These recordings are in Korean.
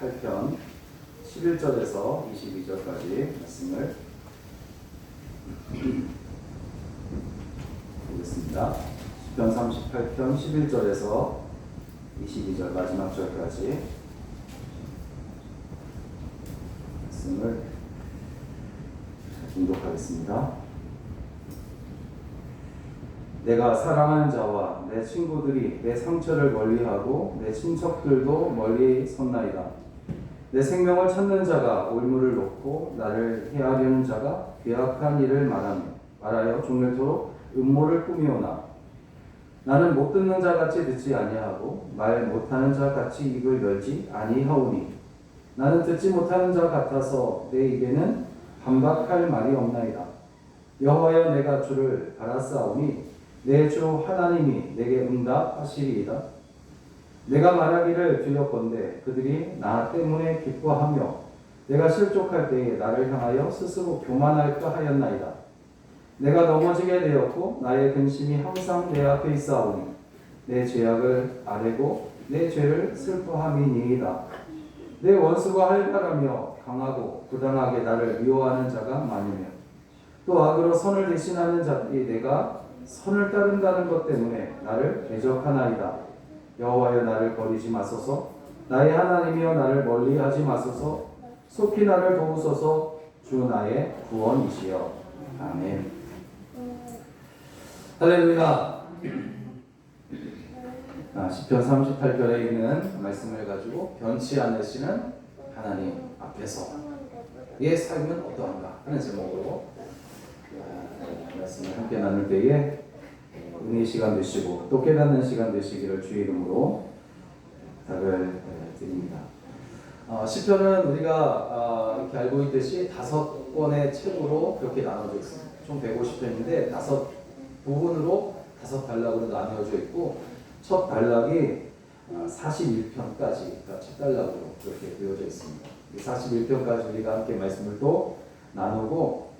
38편 11절에서 22절까지 말씀을 보겠습니다. 시편 38편 11절에서 22절 마지막 절까지 말씀을 봉독하겠습니다. 내가 사랑하는 자와 내 친구들이 내 상처를 멀리하고 내 친척들도 멀리 섰나이다. 내 생명을 찾는 자가 올무를 놓고 나를 해하려는 자가 괴악한 일을 말하여 종일토록 음모를 꾸미오나 나는 못 듣는 자같이 듣지 아니하고 말 못하는 자같이 입을 열지 아니하오니 나는 듣지 못하는 자 같아서 내 입에는 반박할 말이 없나이다. 여호와여 내가 주를 바라싸오니 내 주 하나님이 내게 응답하시리이다. 내가 말하기를 두렵건대 그들이 나 때문에 기뻐하며 내가 실족할 때에 나를 향하여 스스로 교만할까 하였나이다. 내가 넘어지게 되었고 나의 근심이 항상 내 앞에 있사오니 내 죄악을 아뢰고 내 죄를 슬퍼함이니이다. 내 원수가 활발하며 강하고 부당하게 나를 미워하는 자가 많으며 또 악으로 선을 대신하는 자들이 내가 선을 따른다는 것 때문에 나를 대적하나이다. 여호와여 나를 버리지 마소서. 나의 하나님이여 나를 멀리하지 마소서. 속히 나를 도우소서. 주 나의 구원이시여. 아멘. 할렐루야. 시편 38편에 있는 말씀을 가지고 변치 않으시는 하나님 앞에서 의 삶은 어떠한가 하는 제목으로 말씀을 함께 나눌 때에 은혜의 시간 되시고 또 깨닫는 시간 되시기를 주의 이름으로 부탁을 드립니다. 시편은 우리가 이렇게 알고 있듯이 5권의 책으로 그렇게 나눠져 있습니다. 총 150편인데 5부분으로 5단락으로 나뉘어져 있고 첫 단락이 41편까지 첫 단락으로 그렇게 되어져 있습니다. 41편까지 우리가 함께 말씀을 또 나누고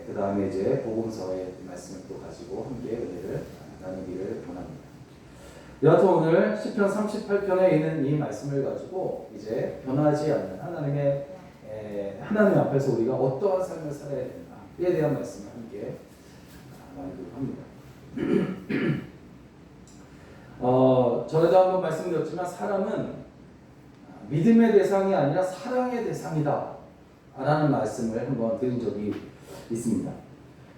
그 다음에 이제 복음서의 말씀을 또 가지고 함께 은혜를 나누기를 원합니다. 여하튼 오늘 시편 38편에 있는 이 말씀을 가지고 이제 변하지 않는 하나님 앞에서 우리가 어떠한 삶을 살아야 되는가에 대한 말씀을 함께 나누기로 합니다. 전에도 한번 말씀드렸지만 사람은 믿음의 대상이 아니라 사랑의 대상이다 라는 말씀을 한번 드린 적이 있습니다.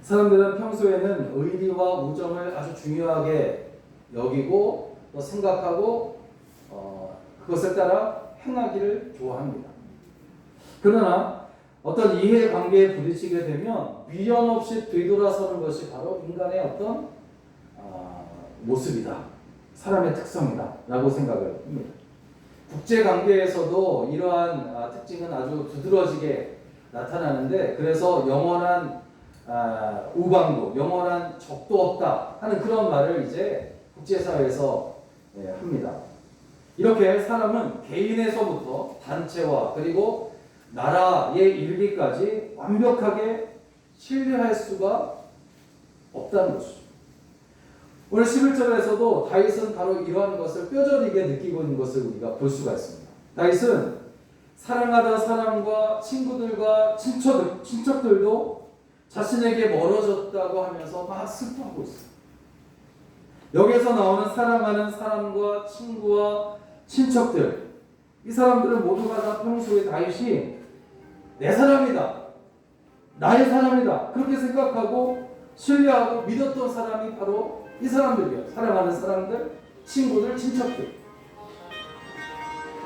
사람들은 평소에는 의리와 우정을 아주 중요하게 여기고 또 생각하고 그것을 따라 행하기를 좋아합니다. 그러나 어떤 이해관계에 부딪히게 되면 미련 없이 되돌아서는 것이 바로 인간의 어떤 모습이다. 사람의 특성이다 라고 생각을 합니다. 국제관계에서도 이러한 특징은 아주 두드러지게 나타나는데 그래서 영원한 우방도, 영원한 적도 없다 하는 그런 말을 이제 국제사회에서 합니다. 이렇게 사람은 개인에서부터 단체와 그리고 나라에 이르기까지 완벽하게 신뢰할 수가 없다는 것이죠. 오늘 11절에서도 다윗은 바로 이러한 것을 뼈저리게 느끼고 있는 것을 우리가 볼 수가 있습니다. 다윗은 사랑하던 사람과 친구들과 친척들도 자신에게 멀어졌다고 하면서 막 슬퍼하고 있어요. 여기에서 나오는 사랑하는 사람과 친구와 친척들, 이 사람들은 모두가 다 평소에 다윗이 내 사람이다, 나의 사람이다 그렇게 생각하고 신뢰하고 믿었던 사람이 바로 이 사람들이에요. 사랑하는 사람들, 친구들, 친척들.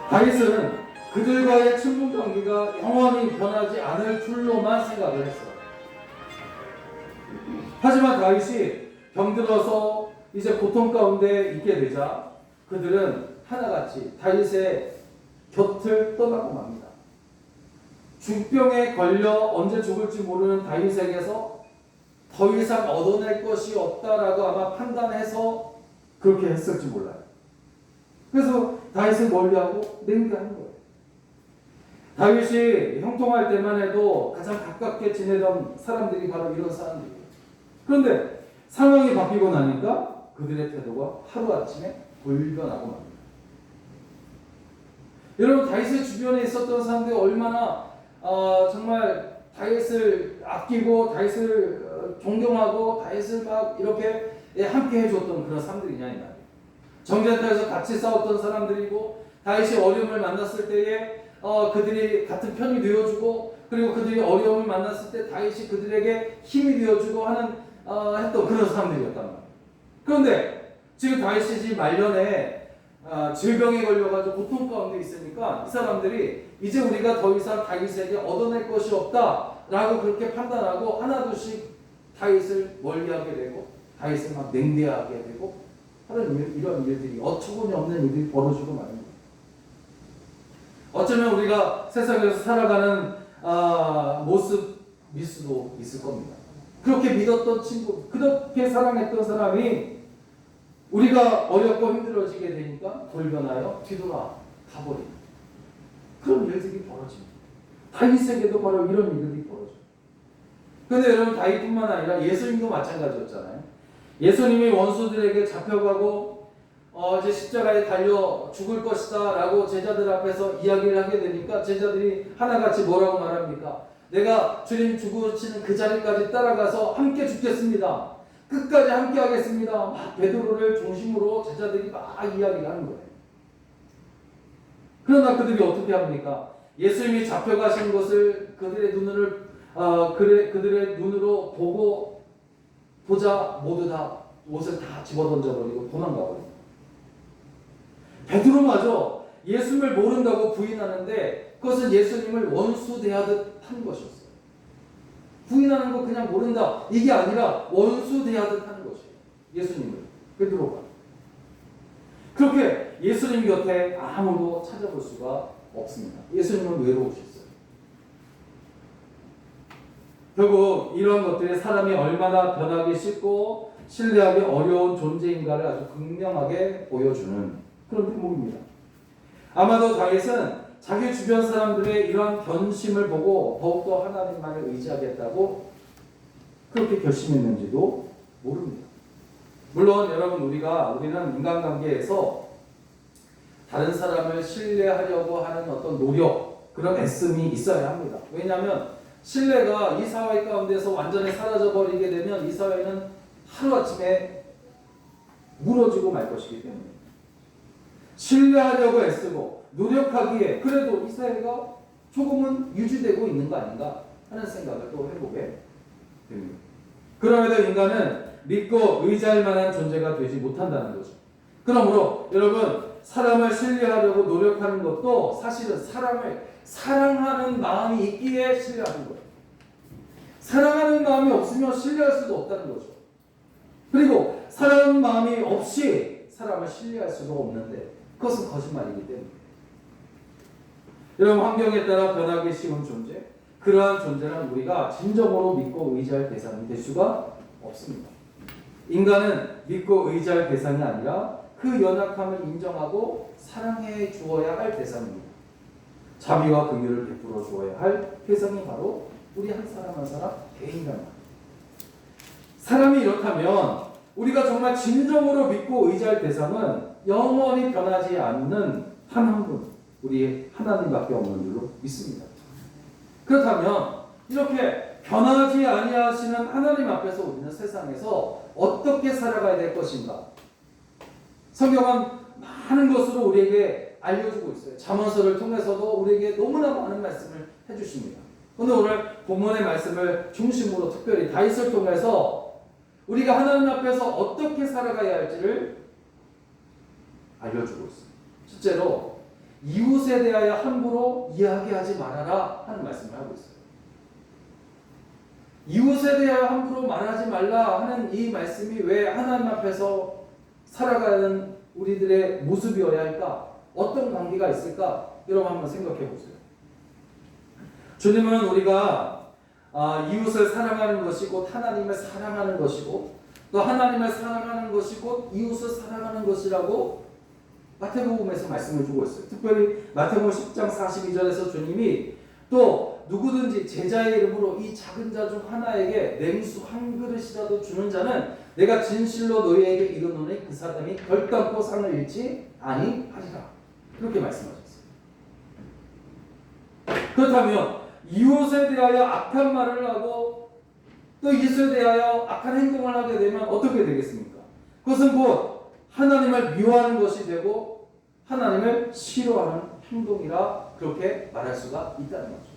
다윗은 그들과의 친분 관계가 영원히 변하지 않을 줄로만 생각을 했어요. 하지만 다윗이 병들어서 이제 고통 가운데 있게 되자 그들은 하나같이 다윗의 곁을 떠나고 맙니다. 중병에 걸려 언제 죽을지 모르는 다윗에게서 더 이상 얻어낼 것이 없다라고 아마 판단해서 그렇게 했을지 몰라요. 그래서 다윗을 멀리하고 냉대하는 거예요. 다윗이 형통할 때만 해도 가장 가깝게 지내던 사람들이 바로 이런 사람들이에요. 그런데 상황이 바뀌고 나니까 그들의 태도가 하루아침에 돌변하고 맙니다. 여러분 다윗의 주변에 있었던 사람들이 얼마나 정말 다윗을 아끼고 다윗을 존경하고 다윗을 막 이렇게 함께 해줬던 그런 사람들이냐 이 말이에요. 정전터에서 같이 싸웠던 사람들이고 다윗이 어려움을 만났을 때에 그들이 같은 편이 되어주고 그리고 그들이 어려움을 만났을 때 다윗이 그들에게 힘이 되어주고 하는 했던 그런 사람들이었단 말이에요. 그런데 지금 다윗이 지금 말년에 질병에 걸려가지고 고통 가운데 있으니까 이 사람들이 이제 우리가 더 이상 다윗에게 얻어낼 것이 없다라고 그렇게 판단하고 하나둘씩 다윗을 멀리하게 되고 다윗을 막 냉대하게 되고 하는 이런 일들이 어처구니 없는 일들이 벌어지고 말입니다. 어쩌면 우리가 세상에서 살아가는 모습일 수도 있을 겁니다. 그렇게 믿었던 친구, 그렇게 사랑했던 사람이 우리가 어렵고 힘들어지게 되니까 돌변하여 뒤돌아 가버립니다. 그런 일들이 벌어집니다. 다윗에게도 바로 이런 일들이 벌어져요. 그런데 여러분 다윗뿐만 아니라 예수님도 마찬가지였잖아요. 예수님이 원수들에게 잡혀가고 이제 십자가에 달려 죽을 것이다 라고 제자들 앞에서 이야기를 하게 되니까 제자들이 하나같이 뭐라고 말합니까? 내가 주님 죽으시는 그 자리까지 따라가서 함께 죽겠습니다. 끝까지 함께 하겠습니다. 막 베드로를 중심으로 제자들이 막 이야기를 하는 거예요. 그러나 그들이 어떻게 합니까? 예수님이 잡혀가신 것을 그들의 눈으로 보자 모두 다 옷을 다 집어던져버리고 도망가버립니다. 베드로마저 예수님을 모른다고 부인하는데 그것은 예수님을 원수 대하듯 한 것이었어요. 부인하는 거 그냥 모른다 이게 아니라 원수 대하듯 하는 것이에요. 예수님을 베드로가 그렇게 예수님 곁에 아무도 찾아볼 수가 없습니다. 예수님은 외로우셨어요. 결국 이런 것들이 사람이 얼마나 변하기 쉽고 신뢰하기 어려운 존재인가를 아주 극명하게 보여주는 그런 대목입니다. 아마도 다윗은 자기 주변 사람들의 이러한 변심을 보고 더욱더 하나님만을 의지하겠다고 그렇게 결심했는지도 모릅니다. 물론 여러분 우리는 인간관계에서 다른 사람을 신뢰하려고 하는 어떤 노력 그런 애씀이 있어야 합니다. 왜냐하면 신뢰가 이 사회 가운데서 완전히 사라져버리게 되면 이 사회는 하루아침에 무너지고 말 것이기 때문에 신뢰하려고 애쓰고 노력하기에 그래도 이 사회가 조금은 유지되고 있는 거 아닌가 하는 생각을 또 해보게 됩니다. 그럼에도 인간은 믿고 의지할 만한 존재가 되지 못한다는 거죠. 그러므로 여러분 사람을 신뢰하려고 노력하는 것도 사실은 사람을 사랑하는 마음이 있기에 신뢰하는 거예요. 사랑하는 마음이 없으면 신뢰할 수도 없다는 거죠. 그리고 사랑하는 마음이 없이 사람을 신뢰할 수도 없는데 그것은 거짓말이기 때문에 여러분 환경에 따라 변하기 쉬운 존재 그러한 존재는 우리가 진정으로 믿고 의지할 대상이 될 수가 없습니다. 인간은 믿고 의지할 대상이 아니라 그 연약함을 인정하고 사랑해 주어야 할 대상입니다. 자비와 긍휼을 베풀어 주어야 할 대상이 바로 우리 한 사람 한 사람 개인이란 말이에요. 사람이 이렇다면 우리가 정말 진정으로 믿고 의지할 대상은 영원히 변하지 않는 한 분, 우리 하나님밖에 없는 줄로 믿습니다. 그렇다면 이렇게 변하지 아니하시는 하나님 앞에서 우리는 세상에서 어떻게 살아가야 될 것인가? 성경은 많은 것으로 우리에게 알려주고 있어요. 잠언서를 통해서도 우리에게 너무나 많은 말씀을 해주십니다. 오늘 본문의 말씀을 중심으로 특별히 다윗을 통해서 우리가 하나님 앞에서 어떻게 살아가야 할지를 알려주고 있어요. 실제로 이웃에 대하여 함부로 이야기하지 말아라 하는 말씀을 하고 있어요. 이웃에 대하여 함부로 말하지 말라 하는 이 말씀이 왜 하나님 앞에서 살아가는 우리들의 모습이어야 할까? 어떤 관계가 있을까? 여러분 한번 생각해 보세요. 주님은 우리가 이웃을 사랑하는 것이 곧 하나님을 사랑하는 것이고 또 하나님을 사랑하는 것이 곧 이웃을 사랑하는 것이라고 마태복음에서 말씀을 주고 있어요. 특별히 마태복음 10장 42절에서 주님이 또 누구든지 제자의 이름으로 이 작은 자 중 하나에게 냉수 한 그릇이라도 주는 자는 내가 진실로 너희에게 이르노니 그 사람이 결단코 상을 잃지 아니하리라. 그렇게 말씀하셨어요. 그렇다면 이웃에 대하여 악한 말을 하고 또 이웃에 대하여 악한 행동을 하게 되면 어떻게 되겠습니까? 그것은 곧 하나님을 미워하는 것이 되고 하나님을 싫어하는 행동이라 그렇게 말할 수가 있다는 거죠.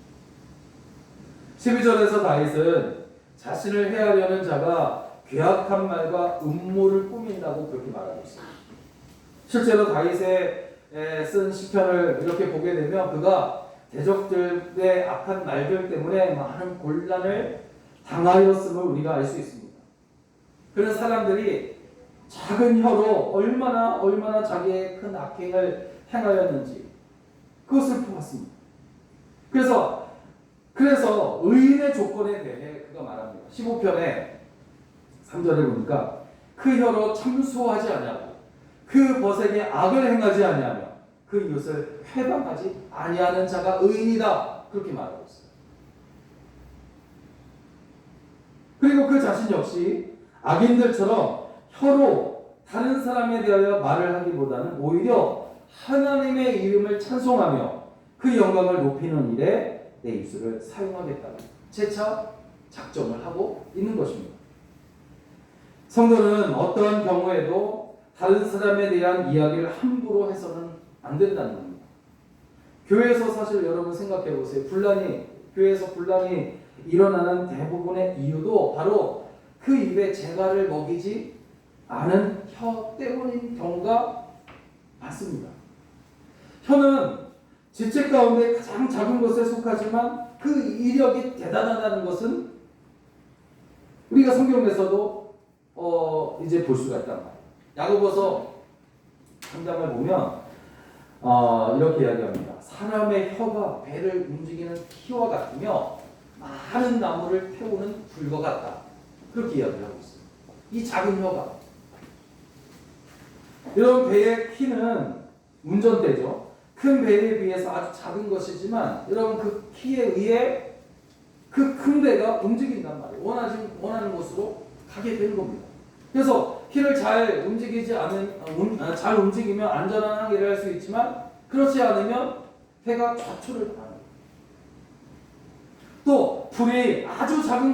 12절에서 다윗은 자신을 해하려는 자가 괴악한 말과 음모를 꾸민다고 그렇게 말하고 있습니다. 실제로 다윗의 쓴 시편을 이렇게 보게 되면 그가 대적들의 악한 말들 때문에 많은 곤란을 당하였음을 우리가 알 수 있습니다. 그런 사람들이 작은 혀로 얼마나 자기의 큰 악행을 행하였는지 그것을 보았습니다. 그래서 의인의 조건에 대해 그가 말합니다. 15편에 3절에 보니까 그 혀로 참수하지 아니하고 그 벗에게 악을 행하지 아니하며 그 이웃을 회방하지 아니하는 자가 의인이다. 그렇게 말하고 있어요. 그리고 그 자신 역시 악인들처럼 혀로 다른 사람에 대하여 말을 하기보다는 오히려 하나님의 이름을 찬송하며 그 영광을 높이는 일에 내 입술을 사용하겠다고 재차 작정을 하고 있는 것입니다. 성도는 어떠한 경우에도 다른 사람에 대한 이야기를 함부로 해서는 안 된다는 겁니다. 교회에서 사실 여러분 생각해 보세요. 교회에서 분란이 일어나는 대부분의 이유도 바로 그 입에 재갈을 먹이지 않은 혀 때문인 경우가 많습니다. 혀는 지체 가운데 가장 작은 것에 속하지만 그 이력이 대단하다는 것은 우리가 성경에서도 이제 볼 수가 있단 말이에요. 야고보서 3장을 보면 이렇게 이야기합니다. 사람의 혀가 배를 움직이는 키와 같으며 많은 나무를 태우는 불과 같다. 그렇게 이야기를 하고 있어요. 이 작은 혀가. 여러분, 배의 키는 운전대죠. 큰 배에 비해서 아주 작은 것이지만 여러분 그 키에 의해 그 큰 배가 움직인단 말이에요. 원하는 곳으로 가게 되는 겁니다. 그래서 키를 잘 잘 움직이면 안전한 항해를 할 수 있지만 그렇지 않으면 배가 좌초를 당합니다. 또 불이 아주 작은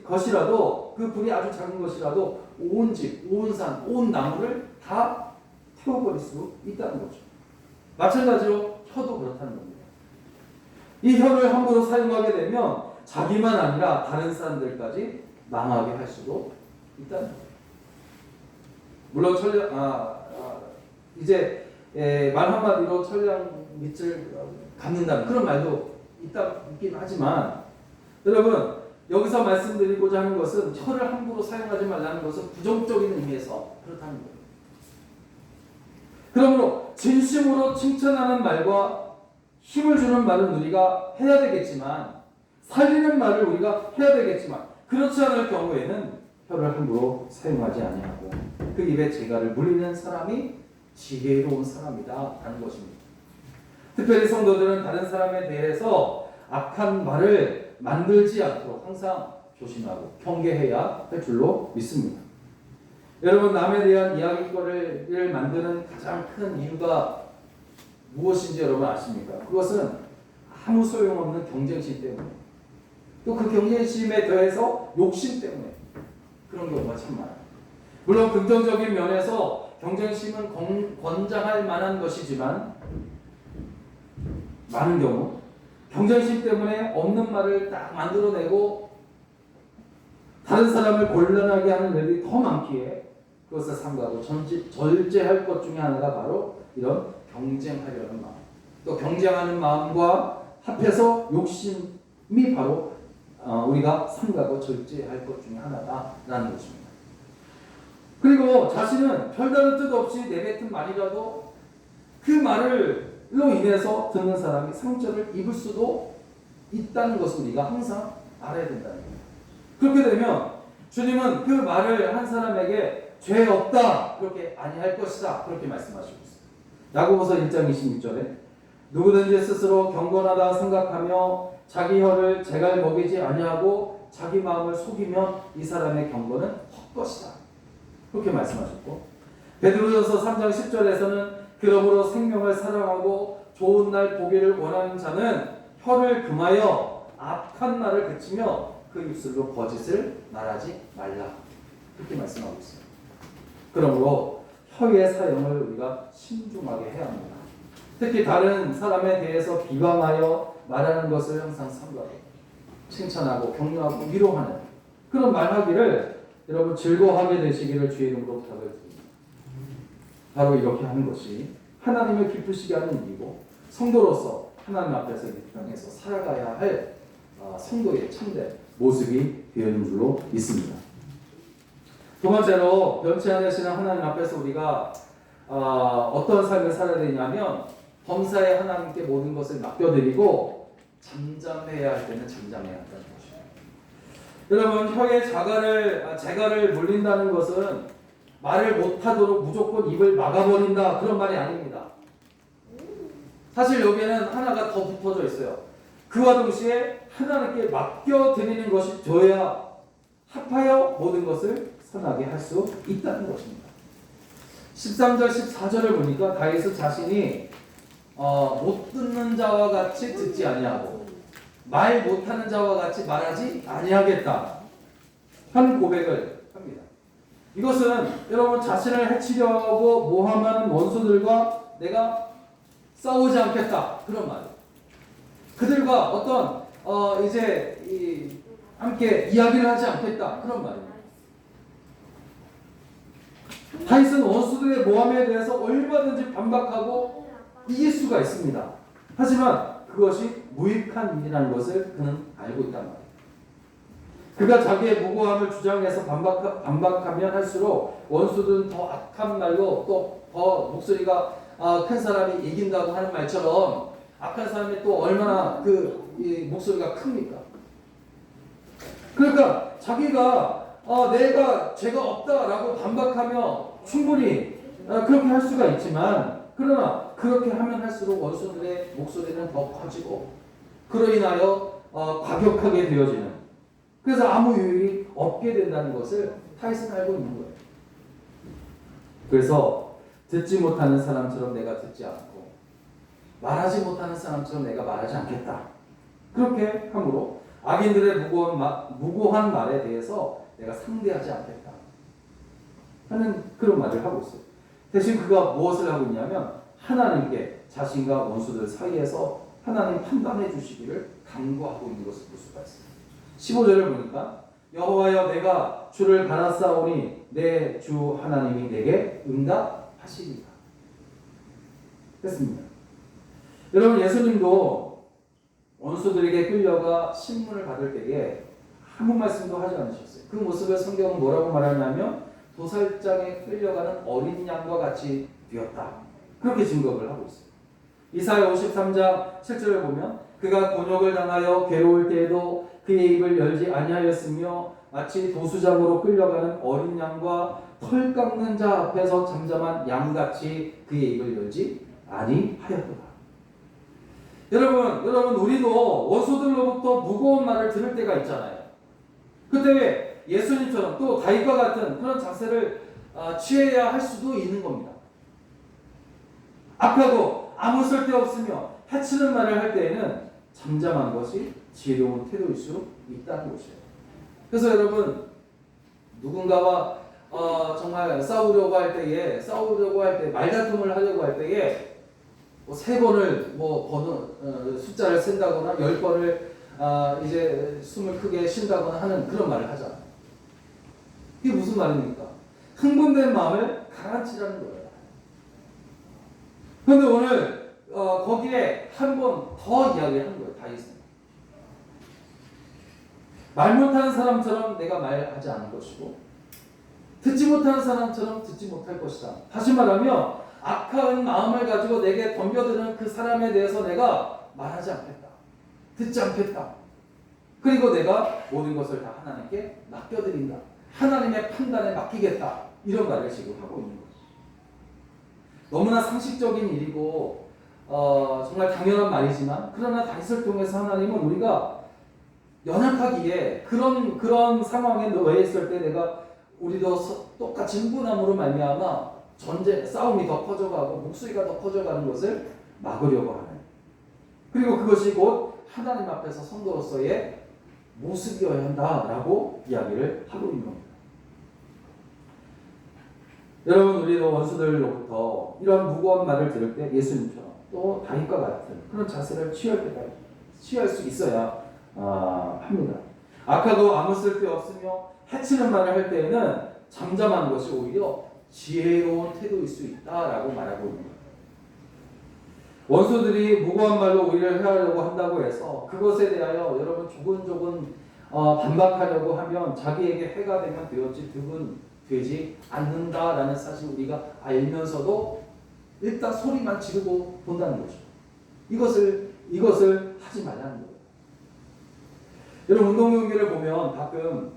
것이라도 그 불이 아주 작은 것이라도 온 집, 온 산, 온 나무를 다 태워버릴 수 있다는 거죠. 마찬가지로 혀도 그렇다는 겁니다. 이 혀를 함부로 사용하게 되면 자기만 아니라 다른 사람들까지 망하게 할 수도 있다는 거죠. 물론 이제 말 한마디로 천량 밑을 갚는다는 그런 말도 있긴 하지만 여러분 여기서 말씀드리고자 하는 것은 혀를 함부로 사용하지 말라는 것은 부정적인 의미에서 그렇다는 거예요. 그러므로 진심으로 칭찬하는 말과 힘을 주는 말은 우리가 해야 되겠지만 살리는 말을 우리가 해야 되겠지만 그렇지 않을 경우에는 혀를 함부로 사용하지 아니하고 그 입에 재갈을 물리는 사람이 지혜로운 사람이다 라는 것입니다. 특별히 성도들은 다른 사람에 대해서 악한 말을 만들지 않도록 항상 조심하고 경계해야 할 줄로 믿습니다. 여러분 남에 대한 이야기거리를 만드는 가장 큰 이유가 무엇인지 여러분 아십니까? 그것은 아무 소용없는 경쟁심 때문에 또 그 경쟁심에 더해서 욕심 때문에 그런 경우가 참 많아요. 물론 긍정적인 면에서 경쟁심은 권장할 만한 것이지만 많은 경우 경쟁심 때문에 없는 말을 딱 만들어내고 다른 사람을 곤란하게 하는 일이 더 많기에 그것을 삼가고 절제할 것 중에 하나가 바로 이런 경쟁하려는 마음, 또 경쟁하는 마음과 합해서 욕심이 바로 우리가 삼가고 절제할 것 중에 하나다라는 것입니다. 그리고 자신은 별다른 뜻 없이 내뱉은 말이라도 그 말로 인해서 듣는 사람이 상처를 입을 수도 있다는 것을 우리가 항상 알아야 된다는 겁니다. 그렇게 되면 주님은 그 말을 한 사람에게 죄 없다 그렇게 아니할 것이다 그렇게 말씀하시고 있습니다. 야고보서 1장 26절에 누구든지 스스로 경건하다 생각하며 자기 혀를 재갈 먹이지 아니하고 자기 마음을 속이면 이 사람의 경건은 헛것이다 그렇게 말씀하셨고 베드로전서 3장 10절에서는 그러므로 생명을 사랑하고 좋은 날 보기를 원하는 자는 혀를 금하여 악한 말을 그치며 그 입술로 거짓을 말하지 말라. 그렇게 말씀하고 있어요. 그러므로 혀의 사용을 우리가 신중하게 해야 합니다. 특히 다른 사람에 대해서 비방하여 말하는 것을 항상 삼가하고 칭찬하고 격려하고 위로하는 그런 말하기를 여러분 즐거워하게 되시기를 주의 이름으로 부탁을 드립니다. 바로 이렇게 하는 것이 하나님을 기쁘시게 하는 일이고 성도로서 하나님 앞에서 이 땅에서 살아가야 할 성도의 참된 모습이 되는 줄로 믿습니다. 두 번째로 변치 않으시는 하나님 앞에서 우리가 어떤 삶을 살아야 되냐면 범사에 하나님께 모든 것을 맡겨드리고 잠잠해야 할 때는 잠잠해야 한다는 것입니다. 여러분 혀에 재갈을 물린다는 것은 말을 못하도록 무조건 입을 막아버린다 그런 말이 아닙니다. 사실 여기에는 하나가 더 붙어져 있어요. 그와 동시에 하나님께 맡겨드리는 것이 되어야 합하여 모든 것을 선하게 할 수 있다는 것입니다. 13절 14절을 보니까 다윗은 자신이 못 듣는 자와 같이 듣지 아니하고 말 못하는 자와 같이 말하지 아니하겠다 한 고백을 합니다. 이것은 여러분 자신을 해치려고 모함하는 원수들과 내가 싸우지 않겠다 그런 말이에요. 그들과 어떤 함께 이야기를 하지 않겠다 그런 말입니다. 다윗은 원수들의 모함에 대해서 얼마든지 반박하고 이길 수가 있습니다. 하지만 그것이 무익한 일이라는 것을 그는 알고 있단 말이에요. 그가 자기의 무고함을 주장해서 반박하면 할수록 원수들은 더 악한 말로 또 더 목소리가 큰 사람이 이긴다고 하는 말처럼 악한 사람이 또 얼마나 이 목소리가 큽니까? 그러니까 자기가 내가 죄가 없다라고 반박하며 충분히 그렇게 할 수가 있지만 그러나 그렇게 하면 할수록 원수들의 목소리는 더 커지고 그로 인하여 과격하게 되어지는 그래서 아무 유익이 없게 된다는 것을 다윗은 알고 있는 거예요. 그래서 듣지 못하는 사람처럼 내가 듣지 않고 말하지 못하는 사람처럼 내가 말하지 않겠다. 그렇게 함으로 악인들의 무고한 말에 대해서 내가 상대하지 않겠다 하는 그런 말을 하고 있어요. 대신 그가 무엇을 하고 있냐면 하나님께 자신과 원수들 사이에서 하나님 판단해 주시기를 간구하고 있는 것을 볼 수가 있어요. 15절을 보니까 여호와여 내가 주를 바라싸우니 내 주 하나님이 내게 응답하시리라 했습니다. 여러분 예수님도 원수들에게 끌려가 신문을 받을 때에 아무 말씀도 하지 않으셨어요. 그 모습을 성경은 뭐라고 말하냐면 도살장에 끌려가는 어린 양과 같이 되었다. 그렇게 증거를 하고 있어요. 이사야 53장 7절을 보면 그가 곤욕을 당하여 괴로울 때에도 그의 입을 열지 아니하였으며 마치 도수장으로 끌려가는 어린 양과 털 깎는 자 앞에서 잠잠한 양같이 그의 입을 열지 아니하였도다. 여러분 우리도 원수들로부터 무거운 말을 들을 때가 있잖아요. 그때 예수님처럼 또 다윗과 같은 그런 자세를 취해야 할 수도 있는 겁니다. 악하고 아무 쓸데없으며 해치는 말을 할 때에는 잠잠한 것이 지혜로운 태도일 수 있다는 것이에요. 그래서 여러분 누군가와 정말 싸우려고 할 때에 말다툼을 하려고 할 때에 뭐 3번을 번호 숫자를 센다거나 10번을 이제 숨을 크게 쉰다거나 하는 그런 말을 하잖아요. 이게 무슨 말입니까? 흥분된 마음을 가라앉히라는 거예요. 그런데 오늘 거기에 한 번 더 이야기를 한 거예요. 다윗은 말 못하는 사람처럼 내가 말하지 않을 것이고 듣지 못하는 사람처럼 듣지 못할 것이다. 다시 말하면 악한 마음을 가지고 내게 덤벼드는 그 사람에 대해서 내가 말하지 않겠다. 듣지 않겠다. 그리고 내가 모든 것을 다 하나님께 맡겨드린다. 하나님의 판단에 맡기겠다. 이런 말을 지금 하고 있는 거죠. 너무나 상식적인 일이고 정말 당연한 말이지만 그러나 다윗을 통해서 하나님은 우리가 연약하기에 그런 상황에 놓여 있을 때 우리도 똑같이 흥분함으로 말미암아 싸움이 더 커져가고 목소리가 더 커져가는 것을 막으려고 하는 그리고 그것이 곧 하나님 앞에서 성도로서의 모습이어야 한다라고 이야기를 하고 있는 겁니다. 여러분, 우리도 원수들로부터 이런 무거운 말을 들을 때 예수님처럼 또 다윗과 같은 그런 자세를 취할 수 있어야 합니다. 악하고 아무 쓸데 없으며 해치는 말을 할 때에는 잠잠한 것이 오히려 지혜로운 태도일 수 있다라고 말하고 있는 거예요. 원수들이 무고한 말로 우리를 해하려고 한다고 해서 그것에 대하여 여러분 조근조근 반박하려고 하면 자기에게 해가 되면 되었지 득은 되지 않는다라는 사실 우리가 알면서도 일단 소리만 지르고 본다는 거죠. 이것을 하지 말라는 거예요. 여러분, 운동 경기를 보면 가끔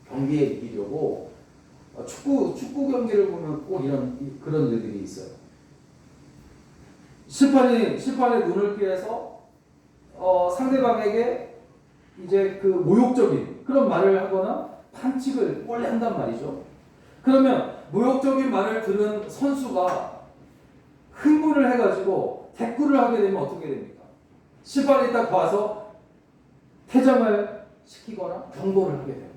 경기에 이기려고 축구 경기를 보면 꼭 그런 일들이 있어요. 심판의 눈을 피해서 상대방에게 이제 그 모욕적인 그런 말을 하거나 반칙을 원래 한단 말이죠. 그러면 모욕적인 말을 들은 선수가 흥분을 해가지고 대꾸를 하게 되면 어떻게 됩니까? 심판이 딱 봐서 퇴장을 시키거나 경고를 하게 됩니다.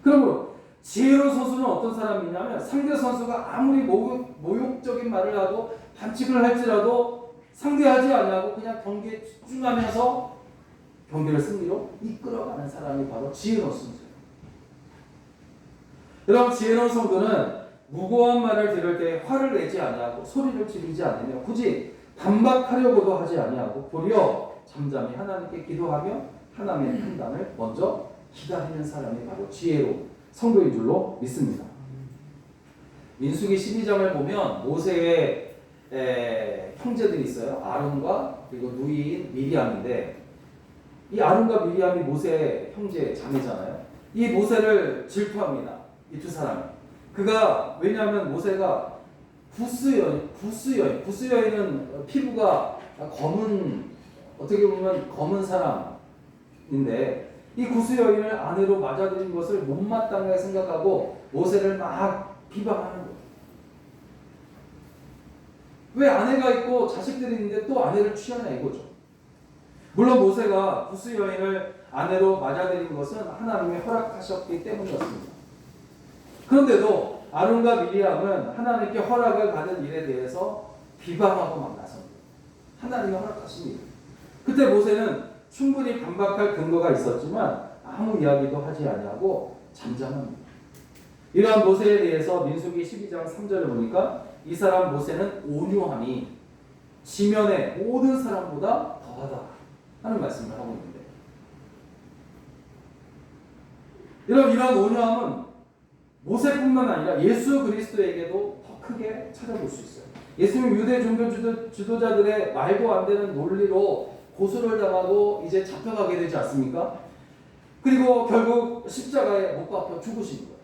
그러므로 지혜로운 선수는 어떤 사람이냐면 상대 선수가 아무리 모욕적인 말을 하고 반칙을 할지라도 상대하지 않냐고 그냥 경기에 집중하면서 경기를 승리로 이끌어가는 사람이 바로 지혜로운 선수예요. 여러분, 지혜로운 성도는 무고한 말을 들을 때 화를 내지 아니하고 소리를 지르지 않으며 굳이 반박하려고도 하지 아니하고 도리어 잠잠히 하나님께 기도하며 하나님의 판단을 먼저 기다리는 사람이 바로 지혜로운 성도인 줄로 믿습니다. 민수기 12장을 보면 모세의 형제들이 있어요. 아론과 그리고 누이인 미리암인데 이 아론과 미리암이 모세의 형제 자매잖아요. 이 모세를 질투합니다. 이 두 사람이. 왜냐하면 모세가 구스 여인은 피부가 어떻게 보면 검은 사람인데 이 구스 여인을 아내로 맞아들인 것을 못마땅하게 생각하고 모세를 막 비방하는 거예요. 왜 아내가 있고 자식들이 있는데 또 아내를 취하냐 이거죠. 물론 모세가 구스 여인을 아내로 맞아들인 것은 하나님이 허락하셨기 때문이었습니다. 그런데도 아론과 미리암은 하나님께 허락을 받은 일에 대해서 비방하고 막 나섭니다. 하나님이 허락하신 일. 그때 모세는 충분히 반박할 근거가 있었지만 아무 이야기도 하지 아니하고 잠잠합니다. 이러한 모세에 대해서 민수기 12장 3절을 보니까 이 사람 모세는 온유함이 지면의 모든 사람보다 더하다 하는 말씀을 하고 있는데, 이러한 온유함은 모세뿐만 아니라 예수 그리스도에게도 더 크게 찾아볼 수 있어요. 예수님 유대 종교 지도자들의 말도 안 되는 논리로 고소를 당하고 이제 잡혀가게 되지 않습니까? 그리고 결국 십자가에 못 박혀 죽으신 거예요.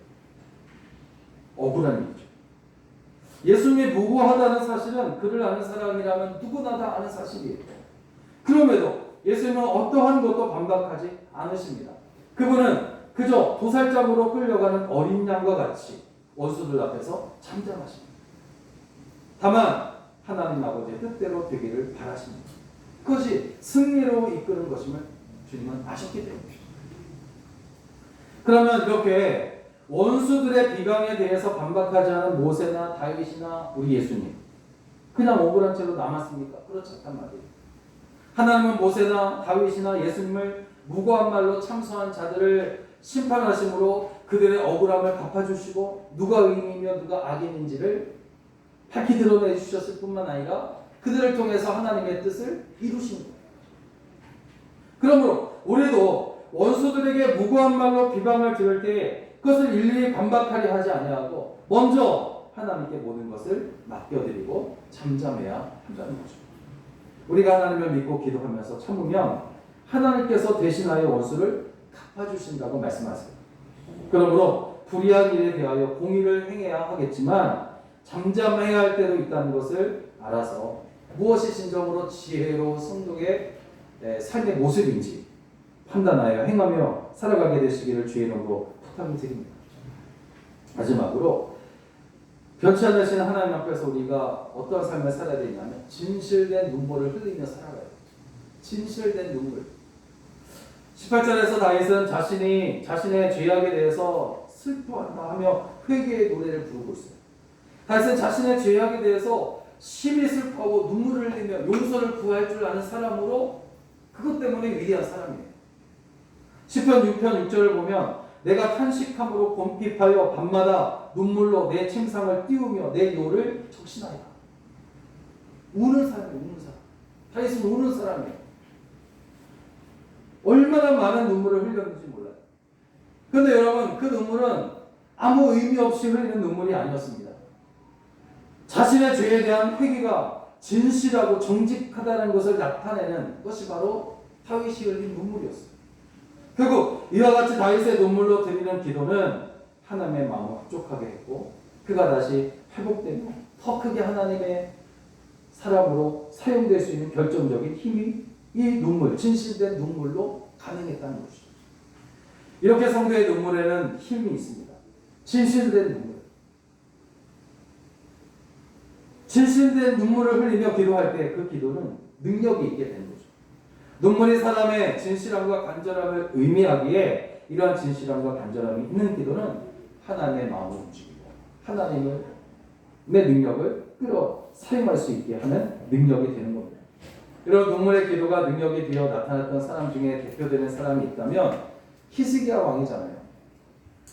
억울한 일이죠. 예수님이 무고하다는 사실은 그를 아는 사람이라면 누구나 다 아는 사실이에요. 그럼에도 예수님은 어떠한 것도 반박하지 않으십니다. 그분은 그저 도살장으로 끌려가는 어린 양과 같이 원수들 앞에서 잠잠하십니다. 다만 하나님 아버지의 뜻대로 되기를 바라십니다. 그것이 승리로 이끄는 것임을 주님은 아셨기 때문입니다. 그러면 이렇게 원수들의 비방에 대해서 반박하지 않은 모세나 다윗이나 우리 예수님 그냥 억울한 채로 남았습니까? 그렇지 않단 말이에요. 하나님은 모세나 다윗이나 예수님을 무고한 말로 참소한 자들을 심판하심으로 그들의 억울함을 갚아주시고 누가 의인이며 누가 악인인지를 밝히 드러내 주셨을 뿐만 아니라 그들을 통해서 하나님의 뜻을 이루신 거예요. 그러므로 우리도 원수들에게 무고한 말로 비방을 들을 때 그것을 일일이 반박하려 하지 아니하고 먼저 하나님께 모든 것을 맡겨드리고 잠잠해야 한다는 거죠. 우리가 하나님을 믿고 기도하면서 참으면 하나님께서 대신하여 원수를 갚아주신다고 말씀하세요. 그러므로 불의한 일에 대하여 공의를 행해야 하겠지만 잠잠해야 할 때도 있다는 것을 알아서 무엇이 진정으로 지혜로운 성도의 삶의 모습인지 판단하여 행하며 살아가게 되시기를 주의 이름으로 부탁을 드립니다. 마지막으로 변치 않으신 하나님 앞에서 우리가 어떤 삶을 살아야 되냐면 진실된 눈물을 흘리며 살아가요. 진실된 눈물. 18절에서 다윗은 자신의 죄악에 대해서 슬퍼한다 하며 회개의 노래를 부르고 있어요. 다윗은 자신의 죄악에 대해서 심히 슬퍼하고 눈물을 흘리며 용서를 구할 줄 아는 사람으로 그것 때문에 위대한 사람이에요. 시편 6편 6절을 보면 내가 탄식함으로 곰핍하여 밤마다 눈물로 내 침상을 띄우며 내 요를 적신하리라. 우는 사람이에요. 우는 사람. 다윗은 우는 사람이에요. 얼마나 많은 눈물을 흘렸는지 몰라요. 그런데 여러분, 그 눈물은 아무 의미 없이 흘리는 눈물이 아니었습니다. 자신의 죄에 대한 회개가 진실하고 정직하다는 것을 나타내는 것이 바로 다윗이 흘린 눈물이었어요. 결국 이와 같이 다윗의 눈물로 드리는 기도는 하나님의 마음을 흡족하게 했고 그가 다시 회복되며 더 크게 하나님의 사람으로 사용될 수 있는 결정적인 힘이 이 눈물, 진실된 눈물로 가능했다는 것이죠. 이렇게 성도의 눈물에는 힘이 있습니다. 진실된 눈물. 진실된 눈물을 흘리며 기도할 때 그 기도는 능력이 있게 되는 거죠. 눈물이 사람의 진실함과 간절함을 의미하기에 이러한 진실함과 간절함이 있는 기도는 하나님의 마음을 움직이고 하나님의 능력을 끌어 사용할 수 있게 하는 능력이 되는 겁니다. 이런 눈물의 기도가 능력이 되어 나타났던 사람 중에 대표되는 사람이 있다면 히스기야 왕이잖아요.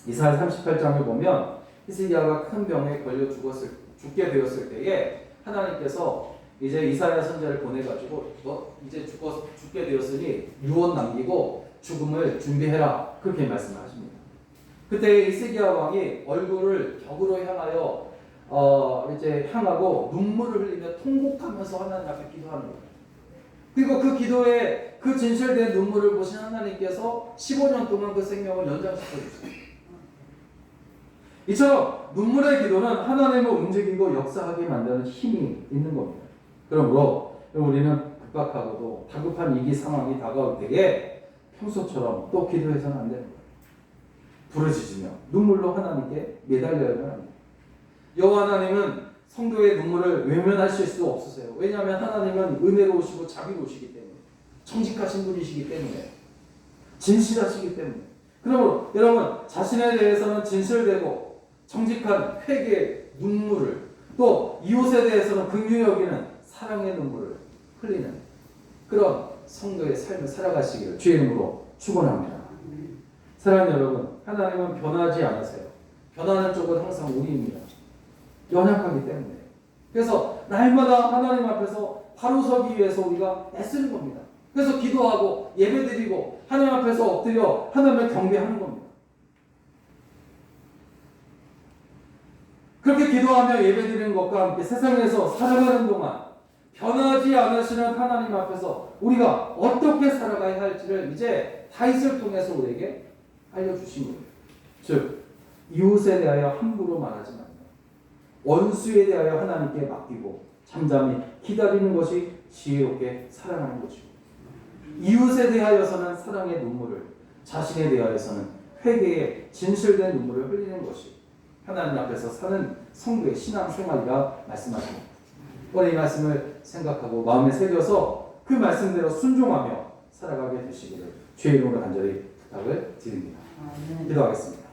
이사야 38장을 보면 히스기야가 큰 병에 걸려 죽게 되었을 때에 하나님께서 이제 이사야 선지자를 보내가지고 너 이제 죽게 되었으니 유언 남기고 죽음을 준비해라 그렇게 말씀하십니다. 그때 히스기야 왕이 얼굴을 벽으로 향하여 이제 향하고 눈물을 흘리며 통곡하면서 하나님 앞에 기도하는 거예요. 그리고 그 기도에 그 진실된 눈물을 보신 하나님께서 15년 동안 그 생명을 연장시켜 주셨어요. 이처럼 눈물의 기도는 하나님을 움직이고 역사하게 만드는 힘이 있는 겁니다. 그러므로 우리는 급박하고도 다급한 위기 상황이 다가올 때에 평소처럼 또 기도해서는 안 되는 거예요. 부르짖으며 눈물로 하나님께 매달려야만 합니다. 여호와 하나님은 성도의 눈물을 외면하실 수 없으세요. 왜냐하면 하나님은 은혜로우시고 자비로우시기 때문에, 정직하신 분이시기 때문에, 진실하시기 때문에. 그러므로 여러분 자신에 대해서는 진실되고 정직한 회개의 눈물을, 또 이웃에 대해서는 긍휼히 여기는 사랑의 눈물을 흘리는 그런 성도의 삶을 살아가시기를 주의 이름으로 축원합니다. 사랑하는 여러분, 하나님은 변하지 않으세요. 변하는 쪽은 항상 우리입니다. 연약하기 때문에. 그래서 날마다 하나님 앞에서 바로 서기 위해서 우리가 애쓰는 겁니다. 그래서 기도하고 예배드리고 하나님 앞에서 엎드려 하나님을 경배하는 겁니다. 그렇게 기도하며 예배드리는 것과 함께 세상에서 살아가는 동안 변하지 않으시는 하나님 앞에서 우리가 어떻게 살아가야 할지를 이제 다윗을 통해서 우리에게 알려주신 거예요. 즉 이웃에 대하여 함부로 말하지 말라. 원수에 대하여 하나님께 맡기고 잠잠히 기다리는 것이 지혜롭게 살아가는 것이고, 이웃에 대하여서는 사랑의 눈물을, 자신에 대하여서는 회개의 진실된 눈물을 흘리는 것이 하나님 앞에서 사는 성도의 신앙생활이라 말씀하십니다. 오늘 이 말씀을 생각하고 마음에 새겨서 그 말씀대로 순종하며 살아가게 되시기를 주의 이름으로 간절히 부탁을 드립니다. 기도하겠습니다.